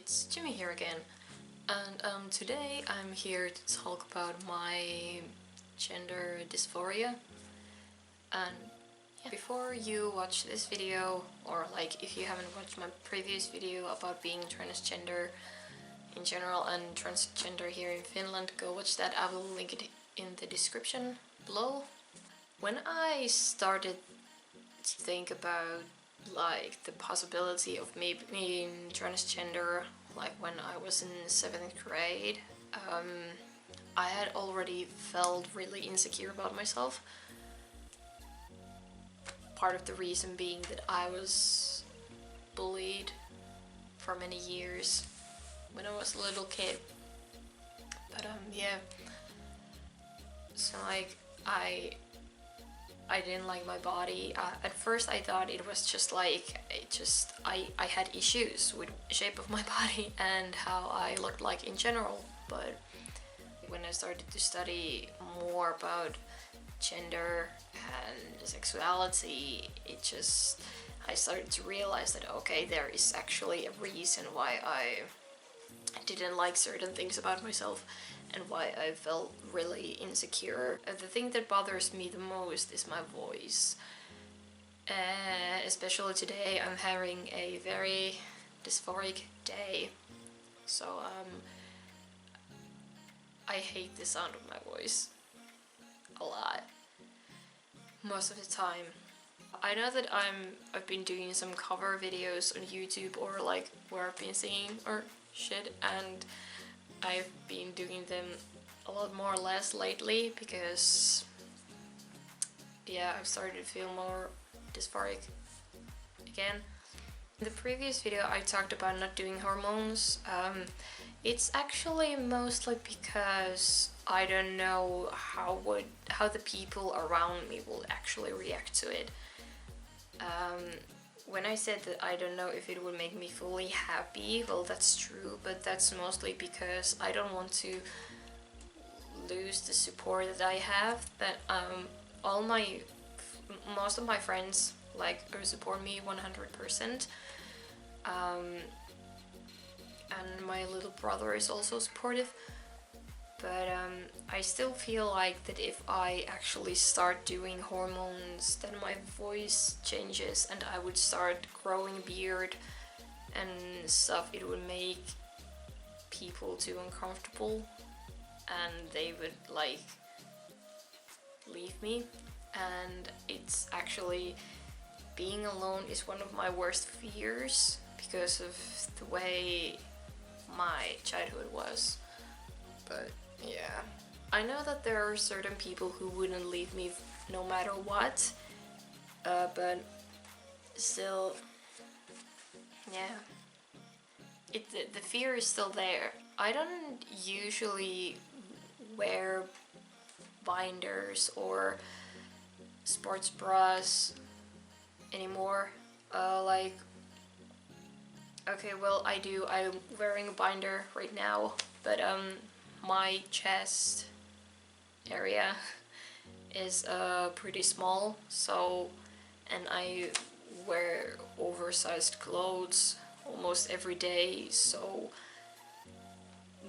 it's Jimmy here again, and today I'm here to talk about my gender dysphoria. And yeah, before you watch this video, or like if you haven't watched my previous video about being transgender in general and transgender here in Finland, go watch that. I will link it in the description below. When I started to think about like the possibility of me being transgender, like when I was in 7th grade, I had already felt really insecure about myself. Part of the reason being that I was bullied for many years when I was a little kid. But yeah, so like I didn't like my body. At first I thought it was just like, I had issues with the shape of my body and how I looked like in general. But when I started to study more about gender and sexuality, I started to realize that okay, there is actually a reason why I didn't like certain things about myself and why I felt really insecure. The thing that bothers me the most is my voice. Especially today, I'm having a very dysphoric day. So I hate the sound of my voice a lot. Most of the time. I know that I've been doing some cover videos on YouTube or like where I've been singing or shit, and I've been doing them a lot more or less lately because yeah, I've started to feel more dysphoric again. In the previous video I talked about not doing hormones. It's actually mostly because I don't know how the people around me will actually react to it. When I said that I don't know if it would make me fully happy, well, that's true, but that's mostly because I don't want to lose the support that I have. That most of my friends like support me 100%, and my little brother is also supportive. But I still feel like that if I actually start doing hormones, then my voice changes and I would start growing a beard and stuff. It would make people too uncomfortable and they would like leave me. And it's actually, being alone is one of my worst fears because of the way my childhood was. But yeah, I know that there are certain people who wouldn't leave me no matter what, but still, yeah, the fear is still there. I don't usually wear binders or sports bras anymore. Like, okay, well, I do. I'm wearing a binder right now, but my chest area is pretty small, so, and I wear oversized clothes almost every day, so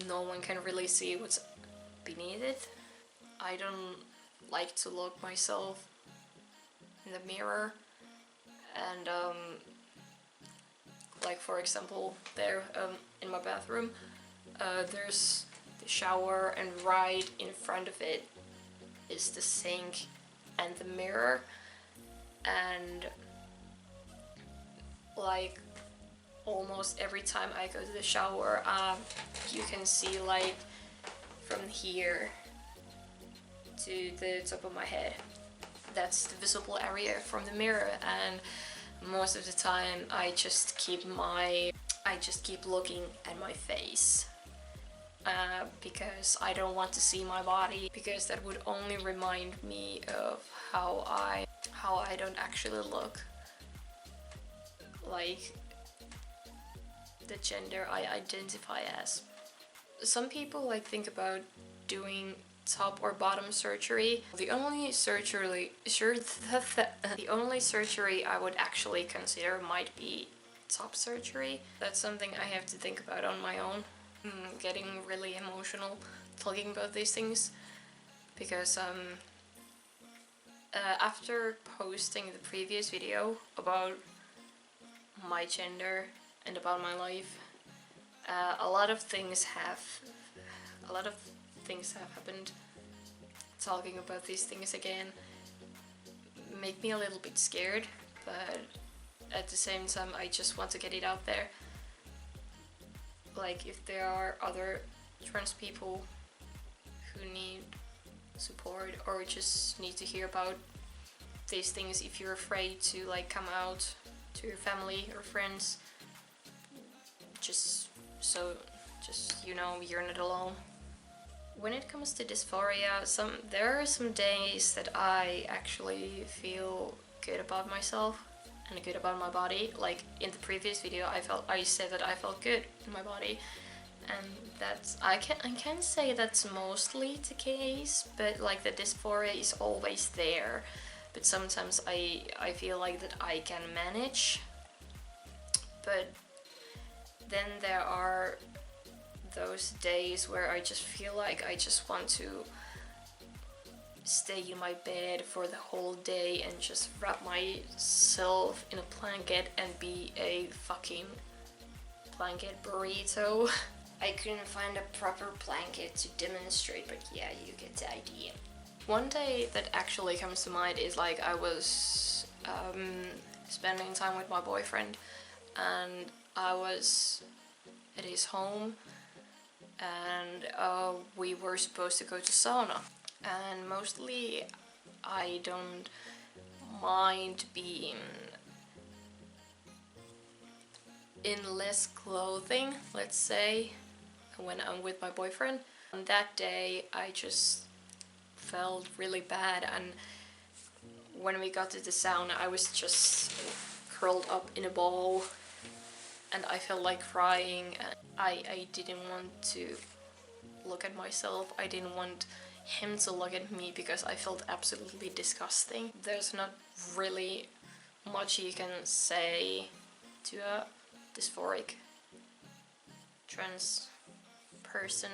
no one can really see what's beneath it. I don't like to look myself in the mirror, and like for example there in my bathroom there's the shower, and right in front of it is the sink and the mirror, and like almost every time I go to the shower, you can see like from here to the top of my head, that's the visible area from the mirror. And most of the time I just keep looking at my face because I don't want to see my body, because that would only remind me of how I don't actually look like the gender I identify as. Some people like think about doing top or bottom surgery. The only surgery I would actually consider might be top surgery. That's something I have to think about on my own. Getting really emotional talking about these things, because after posting the previous video about my gender and about my life, a lot of things have happened. Talking about these things again make me a little bit scared, but at the same time I just want to get it out there. Like, if there are other trans people who need support or just need to hear about these things, if you're afraid to like come out to your family or friends, just you know you're not alone. When it comes to dysphoria, there are some days that I actually feel good about myself and good about my body. Like in the previous video, I said that I felt good in my body, and I can't say that's mostly the case, but like the dysphoria is always there. But sometimes I feel like that I can manage, but then there are those days where I just feel like I just want to stay in my bed for the whole day and just wrap myself in a blanket and be a fucking blanket burrito. I couldn't find a proper blanket to demonstrate, but yeah, you get the idea. One day that actually comes to mind is like I was spending time with my boyfriend, and I was at his home, and we were supposed to go to sauna. And mostly I don't mind being in less clothing, let's say, when I'm with my boyfriend. On that day I just felt really bad, and when we got to the sauna I was just curled up in a ball and I felt like crying. I didn't want to look at myself. I didn't want him to look at me because I felt absolutely disgusting. There's not really much you can say to a dysphoric trans person.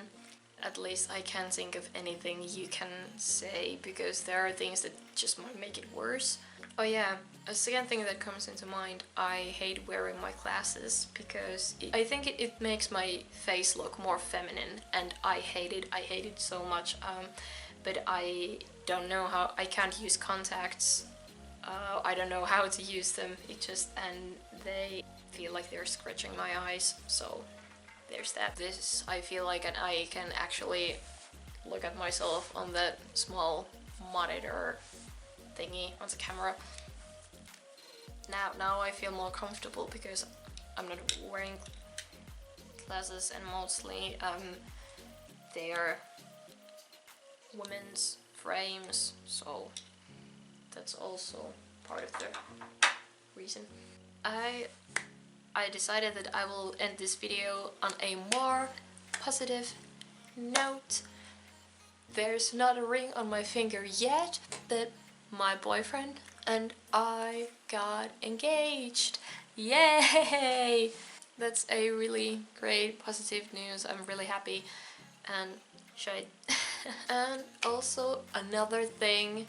At least I can't think of anything you can say, because there are things that just might make it worse. Oh yeah, a second thing that comes into mind, I hate wearing my glasses because I think it makes my face look more feminine, and I hate it so much. But I don't know how, I can't use contacts. I don't know how to use them. And they feel like they're scratching my eyes, so there's that. This, I feel like, and I can actually look at myself on that small monitor thingy on the camera. Now I feel more comfortable because I'm not wearing glasses, and mostly they are women's frames, so that's also part of the reason. I decided that I will end this video on a more positive note. There's not a ring on my finger yet, but my boyfriend and I got engaged. Yay! That's a really great positive news. I'm really happy, and and also another thing,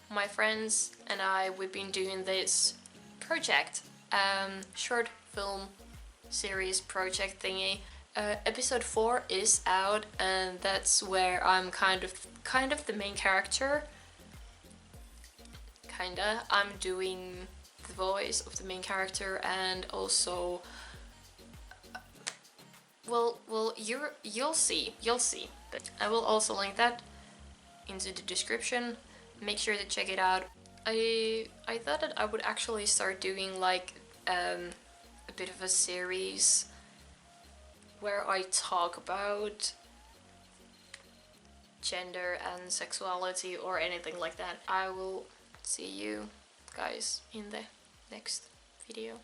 my friends and I, we've been doing this project, short film series project thingy. Episode 4 is out, and that's where I'm kind of the main character. I'm doing the voice of the main character, and also, well, you'll see. But I will also link that into the description. Make sure to check it out. I thought that I would actually start doing like a bit of a series where I talk about gender and sexuality or anything like that. I will see you guys in the next video.